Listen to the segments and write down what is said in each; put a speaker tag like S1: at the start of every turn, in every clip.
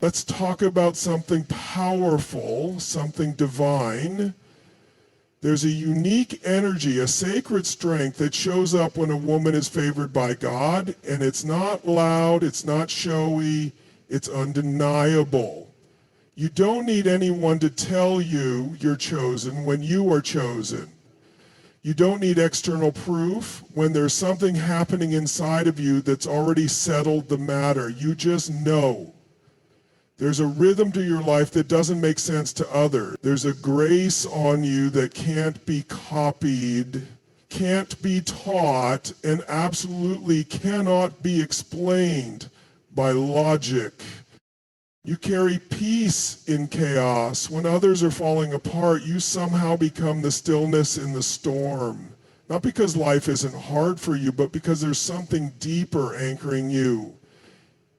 S1: Let's talk about something powerful, something divine. There's a unique energy, a sacred strength that shows up when a woman is favored by God, and it's not loud, it's not showy, it's undeniable. You don't need anyone to tell you you're chosen when you are chosen. You don't need external proof when there's something happening inside of you that's already settled the matter. You just know. There's a rhythm to your life that doesn't make sense to others. There's a grace on you that can't be copied, can't be taught, and absolutely cannot be explained by logic. You carry peace in chaos. When others are falling apart, you somehow become the stillness in the storm. Not because life isn't hard for you, but because there's something deeper anchoring you.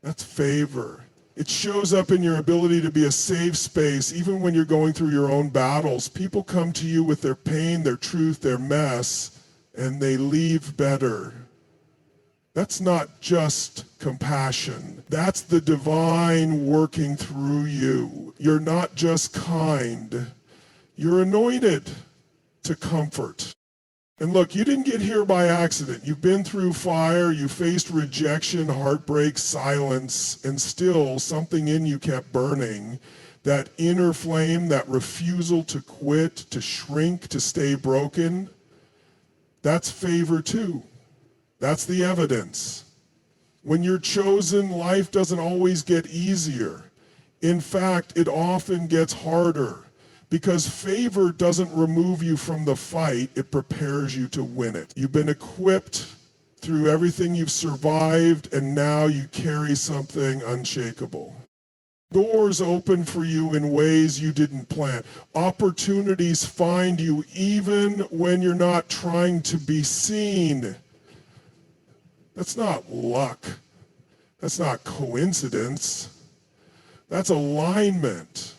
S1: That's favor. It shows up in your ability to be a safe space, even when you're going through your own battles. People come to you with their pain, their truth, their mess, and they leave better. That's not just compassion. That's the divine working through you. You're not just kind. You're anointed to comfort. And look, you didn't get here by accident. You've been through fire, you faced rejection, heartbreak, silence, and still something in you kept burning. That inner flame, that refusal to quit, to shrink, to stay broken, that's favor too. That's the evidence. When you're chosen, life doesn't always get easier. In fact, it often gets harder. Because favor doesn't remove you from the fight, it prepares you to win it. You've been equipped through everything you've survived, and now you carry something unshakable. Doors open for you in ways you didn't plan. Opportunities find you even when you're not trying to be seen. That's not luck. That's not coincidence. That's alignment.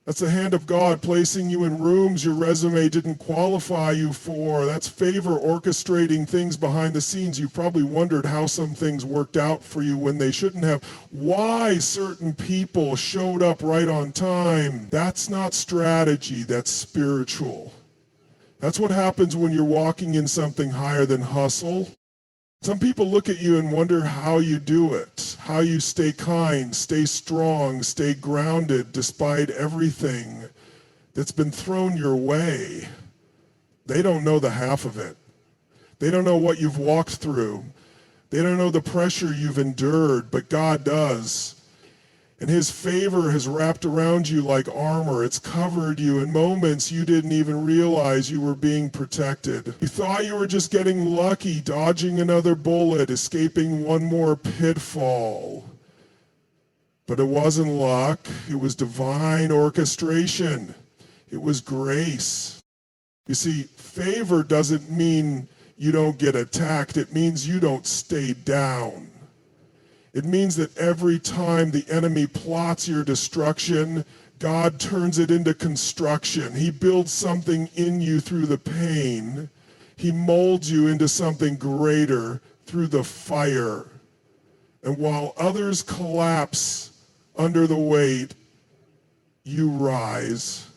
S1: That's the hand of God placing you in rooms your resume didn't qualify you for. That's favor orchestrating things behind the scenes. You've probably wondered how some things worked out for you when they shouldn't have. Why certain people showed up right on time. That's not strategy, that's spiritual. That's what happens when you're walking in something higher than hustle. Some people look at you and wonder how you do it, how you stay kind, stay strong, stay grounded despite everything that's been thrown your way. They don't know the half of it. They don't know what you've walked through. They don't know the pressure you've endured, but God does. And his favor has wrapped around you like armor. It's covered you in moments you didn't even realize you were being protected. You thought you were just getting lucky, dodging another bullet, escaping one more pitfall. But it wasn't luck. It was divine orchestration. It was grace. You see, favor doesn't mean you don't get attacked. It means you don't stay down. It means that every time the enemy plots your destruction, God turns it into construction. He builds something in you through the pain. He molds you into something greater through the fire. And while others collapse under the weight, you rise.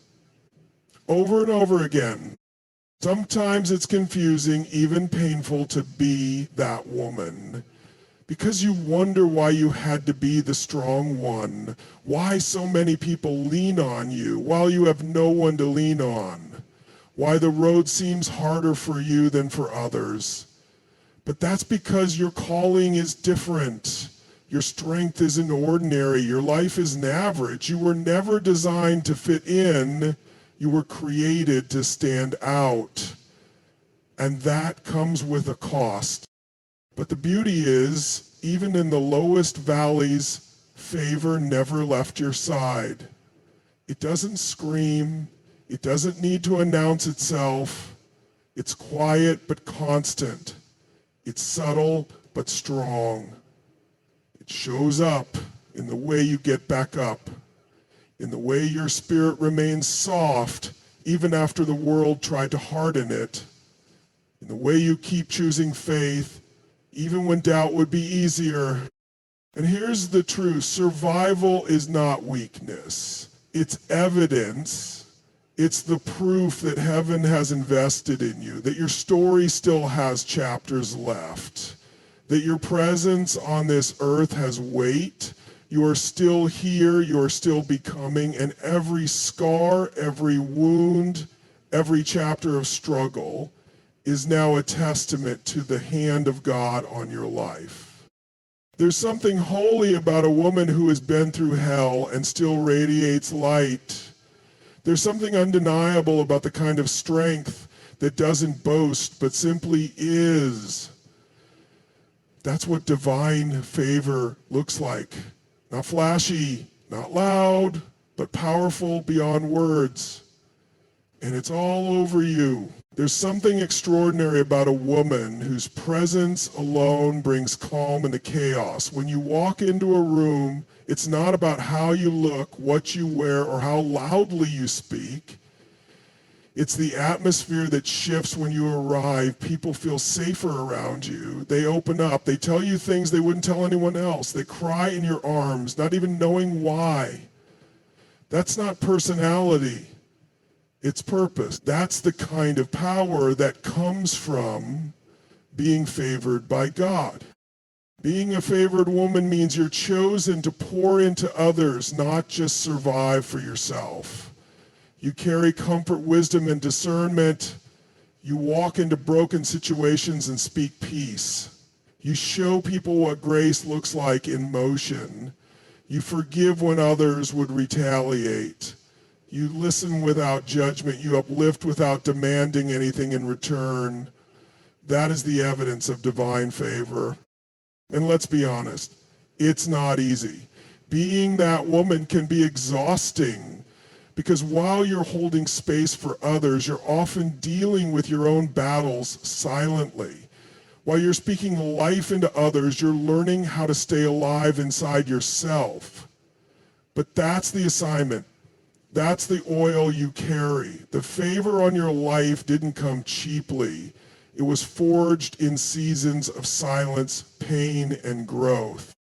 S1: Over and over again. Sometimes it's confusing, even painful, to be that woman. Because you wonder why you had to be the strong one, why so many people lean on you while you have no one to lean on, why the road seems harder for you than for others. But that's because your calling is different. Your strength isn't ordinary. Your life isn't average. You were never designed to fit in. You were created to stand out. And that comes with a cost. But the beauty is, even in the lowest valleys, favor never left your side. It doesn't scream. It doesn't need to announce itself. It's quiet but constant. It's subtle but strong. It shows up in the way you get back up, in the way your spirit remains soft even after the world tried to harden it, in the way you keep choosing faith even when doubt would be easier, And here's the truth. Survival is not weakness. It's evidence. It's the proof that heaven has invested in you, that your story still has chapters left, that your presence on this earth has weight. You are still here, you are still becoming, and every scar, every wound, every chapter of struggle is now a testament to the hand of God on your life. There's something holy about a woman who has been through hell and still radiates light. There's something undeniable about the kind of strength that doesn't boast but simply is. That's what divine favor looks like. Not flashy, not loud, but powerful beyond words. And it's all over you. There's something extraordinary about a woman whose presence alone brings calm into chaos. When you walk into a room, it's not about how you look, what you wear, or how loudly you speak. It's the atmosphere that shifts when you arrive. People feel safer around you. They open up. They tell you things they wouldn't tell anyone else. They cry in your arms, not even knowing why. That's not personality. It's purpose. That's the kind of power that comes from being favored by God. Being a favored woman means you're chosen to pour into others, not just survive for yourself. You carry comfort, wisdom, and discernment. You walk into broken situations and speak peace. You show people what grace looks like in motion. You forgive when others would retaliate. You listen without judgment. You uplift without demanding anything in return. That is the evidence of divine favor. And let's be honest, it's not easy. Being that woman can be exhausting because while you're holding space for others, you're often dealing with your own battles silently. While you're speaking life into others, you're learning how to stay alive inside yourself. But that's the assignment. That's the oil you carry. The favor on your life didn't come cheaply. It was forged in seasons of silence, pain, and growth.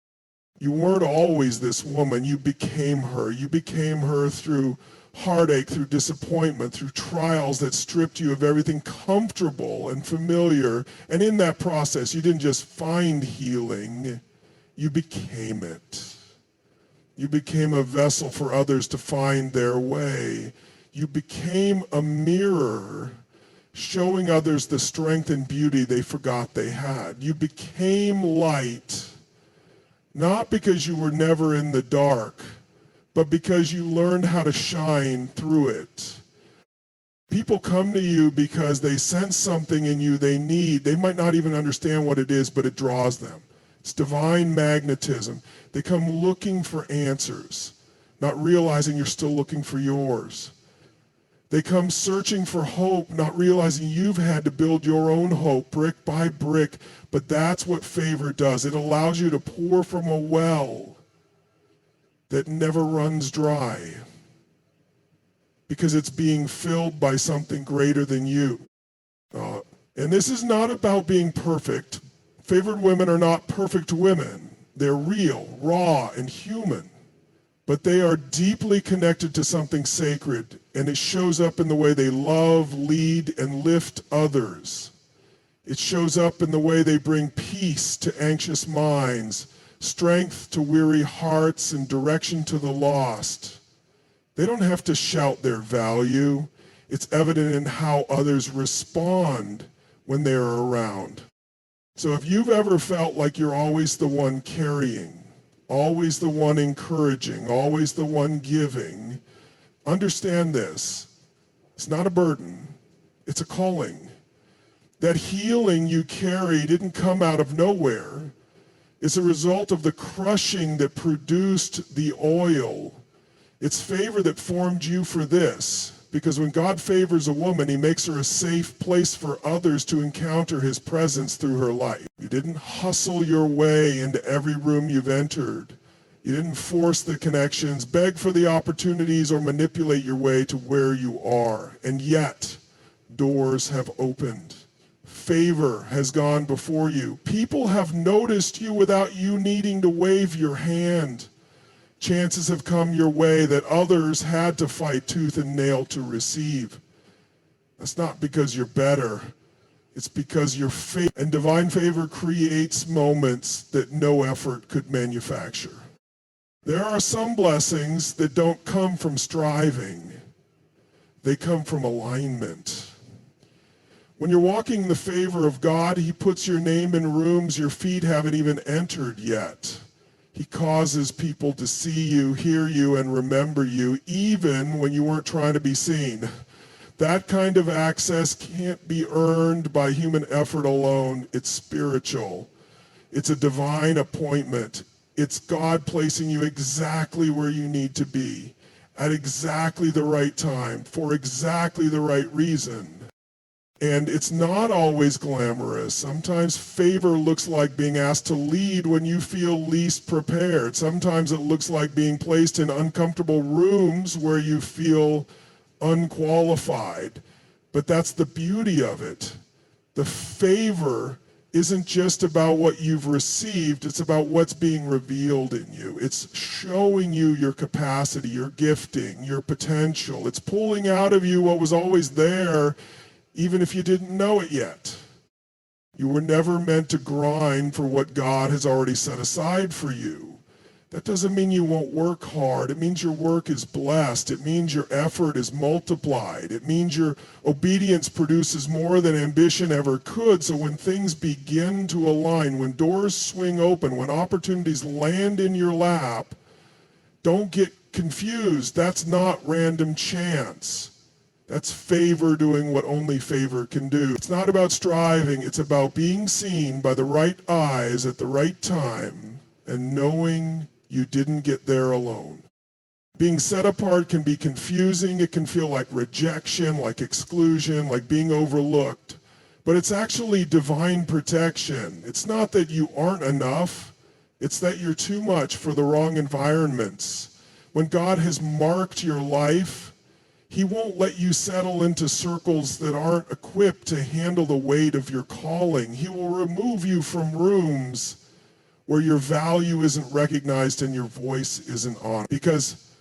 S1: You weren't always this woman. You became her. You became her through heartache, through disappointment, through trials that stripped you of everything comfortable and familiar. And in that process, you didn't just find healing, you became it. You became a vessel for others to find their way. You became a mirror, showing others the strength and beauty they forgot they had. You became light, not because you were never in the dark, but because you learned how to shine through it. People come to you because they sense something in you they need. They might not even understand what it is, but it draws them. It's divine magnetism. They come looking for answers, not realizing you're still looking for yours. They come searching for hope, not realizing you've had to build your own hope brick by brick. But that's what favor does. It allows you to pour from a well that never runs dry because it's being filled by something greater than you. And this is not about being perfect. Favored women are not perfect women. They're real, raw, and human. But they are deeply connected to something sacred, and it shows up in the way they love, lead, and lift others. It shows up in the way they bring peace to anxious minds, strength to weary hearts, and direction to the lost. They don't have to shout their value. It's evident in how others respond when they're around. So if you've ever felt like you're always the one carrying, always the one encouraging, always the one giving, understand this. It's not a burden. It's a calling. That healing you carry didn't come out of nowhere. It's a result of the crushing that produced the oil. It's favor that formed you for this. Because when God favors a woman, he makes her a safe place for others to encounter his presence through her life. You didn't hustle your way into every room you've entered. You didn't force the connections, beg for the opportunities, or manipulate your way to where you are. And yet, doors have opened. Favor has gone before you. People have noticed you without you needing to wave your hand. Chances have come your way that others had to fight tooth and nail to receive. That's not because you're better. It's because your faith and divine favor creates moments that no effort could manufacture. There are some blessings that don't come from striving. They come from alignment. When you're walking in the favor of God, He puts your name in rooms your feet haven't even entered yet. He causes people to see you, hear you, and remember you, even when you weren't trying to be seen. That kind of access can't be earned by human effort alone. It's spiritual. It's a divine appointment. It's God placing you exactly where you need to be, at exactly the right time, for exactly the right reason. And it's not always glamorous. Sometimes favor looks like being asked to lead when you feel least prepared. Sometimes it looks like being placed in uncomfortable rooms where you feel unqualified. But that's the beauty of it. The favor isn't just about what you've received, it's about what's being revealed in you. It's showing you your capacity, your gifting, your potential. It's pulling out of you what was always there, even if you didn't know it yet. You were never meant to grind for what God has already set aside for you. That doesn't mean you won't work hard. It means your work is blessed. It means your effort is multiplied. It means your obedience produces more than ambition ever could. So when things begin to align, when doors swing open, when opportunities land in your lap, don't get confused. That's not random chance. That's favor doing what only favor can do. It's not about striving. It's about being seen by the right eyes at the right time and knowing you didn't get there alone. Being set apart can be confusing. It can feel like rejection, like exclusion, like being overlooked. But it's actually divine protection. It's not that you aren't enough. It's that you're too much for the wrong environments. When God has marked your life, He won't let you settle into circles that aren't equipped to handle the weight of your calling. He will remove you from rooms where your value isn't recognized and your voice isn't honored. Because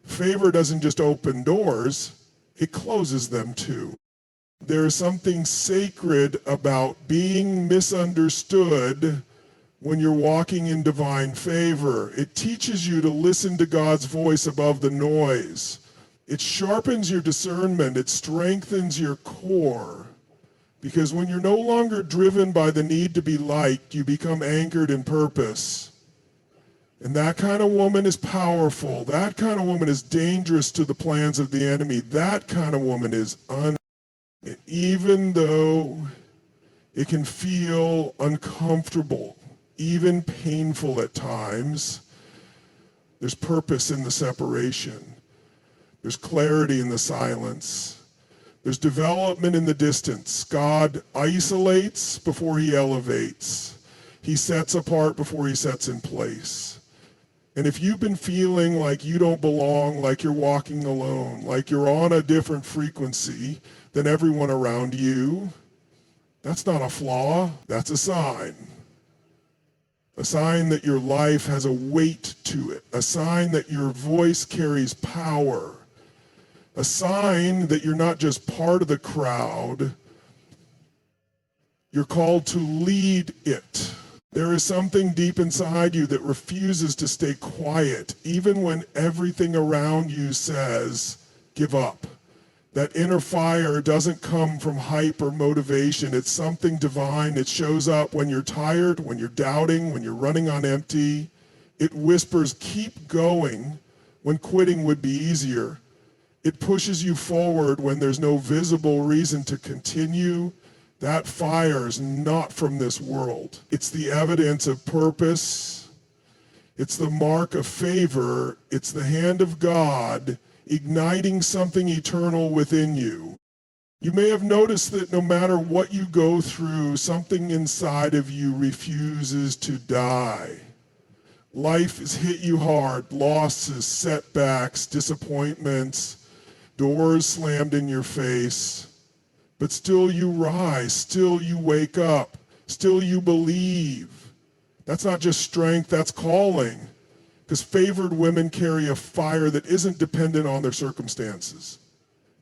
S1: favor doesn't just open doors, it closes them too. There is something sacred about being misunderstood when you're walking in divine favor. It teaches you to listen to God's voice above the noise. It sharpens your discernment. It strengthens your core. Because when you're no longer driven by the need to be liked, you become anchored in purpose. And that kind of woman is powerful. That kind of woman is dangerous to the plans of the enemy. That kind of woman is even though it can feel uncomfortable, even painful at times, there's purpose in the separation. There's clarity in the silence. There's development in the distance. God isolates before He elevates. He sets apart before He sets in place. And if you've been feeling like you don't belong, like you're walking alone, like you're on a different frequency than everyone around you, that's not a flaw, that's a sign. A sign that your life has a weight to it. A sign that your voice carries power. A sign that you're not just part of the crowd, you're called to lead it. There is something deep inside you that refuses to stay quiet, even when everything around you says, give up. That inner fire doesn't come from hype or motivation. It's something divine. It shows up when you're tired, when you're doubting, when you're running on empty. It whispers, keep going, when quitting would be easier. It pushes you forward when there's no visible reason to continue. That fire is not from this world. It's the evidence of purpose. It's the mark of favor. It's the hand of God igniting something eternal within you. You may have noticed that no matter what you go through, something inside of you refuses to die. Life has hit you hard, losses, setbacks, disappointments, doors slammed in your face. But still you rise, still you wake up, still you believe. That's not just strength, that's calling. Because favored women carry a fire that isn't dependent on their circumstances.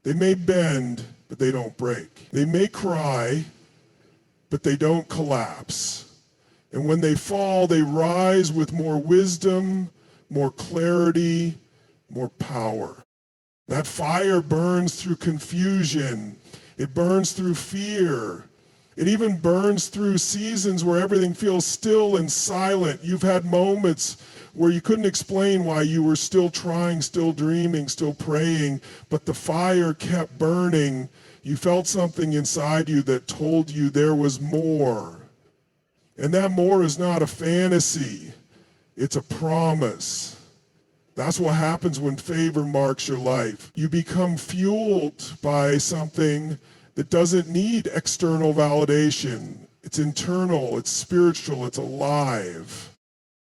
S1: They may bend, but they don't break. They may cry, but they don't collapse. And when they fall, they rise with more wisdom, more clarity, more power. That fire burns through confusion. It burns through fear. It even burns through seasons where everything feels still and silent. You've had moments where you couldn't explain why you were still trying, still dreaming, still praying, but the fire kept burning. You felt something inside you that told you there was more. And that more is not a fantasy. It's a promise. That's what happens when favor marks your life. You become fueled by something that doesn't need external validation. It's internal, it's spiritual, it's alive.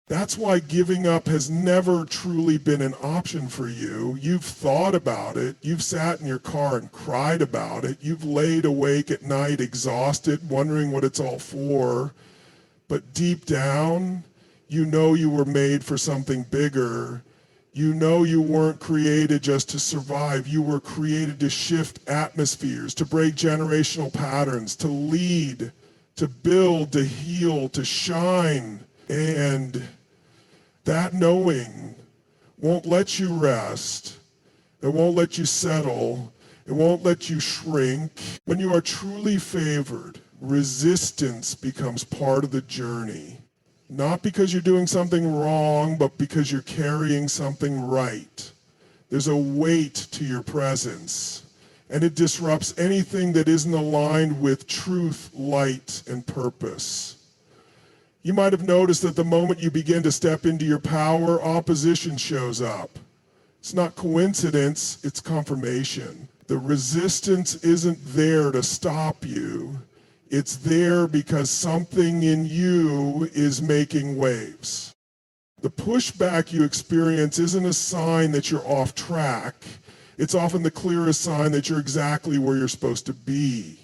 S1: That's why giving up has never truly been an option for you. You've thought about it. You've sat in your car and cried about it. You've laid awake at night exhausted, wondering what it's all for. But deep down, you know you were made for something bigger. You know you weren't created just to survive. You were created to shift atmospheres, to break generational patterns, to lead, to build, to heal, to shine. And that knowing won't let you rest. It won't let you settle. It won't let you shrink. When you are truly favored, resistance becomes part of the journey. Not because you're doing something wrong, but because you're carrying something right. There's a weight to your presence, and it disrupts anything that isn't aligned with truth, light, and purpose. You might have noticed that the moment you begin to step into your power, opposition shows up. It's not coincidence, it's confirmation. The resistance isn't there to stop you. It's there because something in you is making waves. The pushback you experience isn't a sign that you're off track. It's often the clearest sign that you're exactly where you're supposed to be.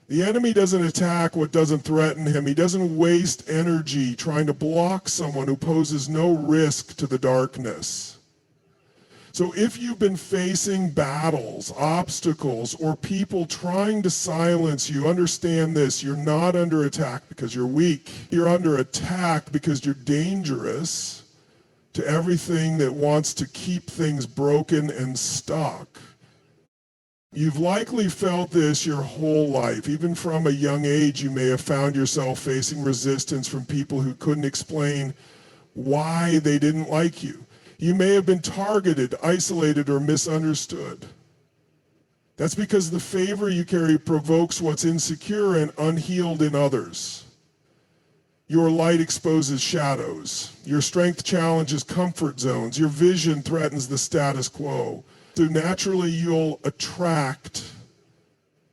S1: The enemy doesn't attack what doesn't threaten him. He doesn't waste energy trying to block someone who poses no risk to the darkness. So if you've been facing battles, obstacles, or people trying to silence you, understand this: you're not under attack because you're weak. You're under attack because you're dangerous to everything that wants to keep things broken and stuck. You've likely felt this your whole life. Even from a young age, you may have found yourself facing resistance from people who couldn't explain why they didn't like you. You may have been targeted, isolated, or misunderstood. That's because the favor you carry provokes what's insecure and unhealed in others. Your light exposes shadows. Your strength challenges comfort zones. Your vision threatens the status quo. So naturally, you'll attract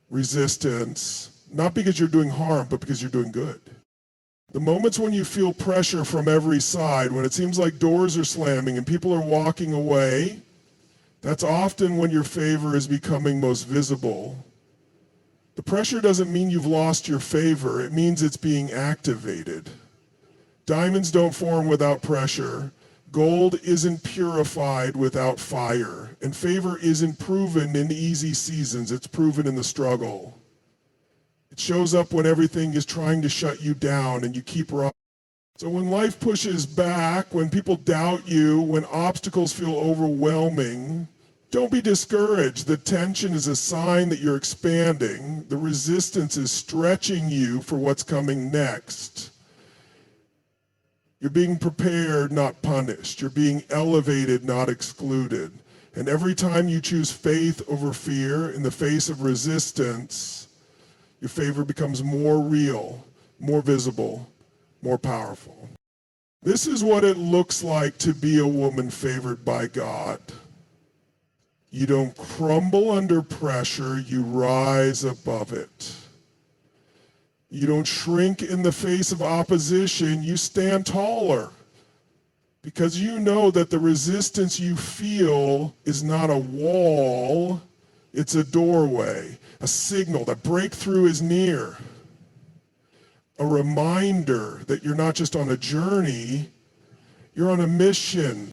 S1: resistance, not because you're doing harm, but because you're doing good. The moments when you feel pressure from every side, when it seems like doors are slamming and people are walking away, that's often when your favor is becoming most visible. The pressure doesn't mean you've lost your favor. It means it's being activated. Diamonds don't form without pressure. Gold isn't purified without fire. And favor isn't proven in easy seasons. It's proven in the struggle. It shows up when everything is trying to shut you down and you keep running. So when life pushes back, when people doubt you, when obstacles feel overwhelming, don't be discouraged. The tension is a sign that you're expanding. The resistance is stretching you for what's coming next. You're being prepared, not punished. You're being elevated, not excluded. And every time you choose faith over fear in the face of resistance, your favor becomes more real, more visible, more powerful. This is what it looks like to be a woman favored by God. You don't crumble under pressure, you rise above it. You don't shrink in the face of opposition, you stand taller. Because you know that the resistance you feel is not a wall, It's a doorway, a signal that breakthrough is near. A reminder that you're not just on a journey, you're on a mission.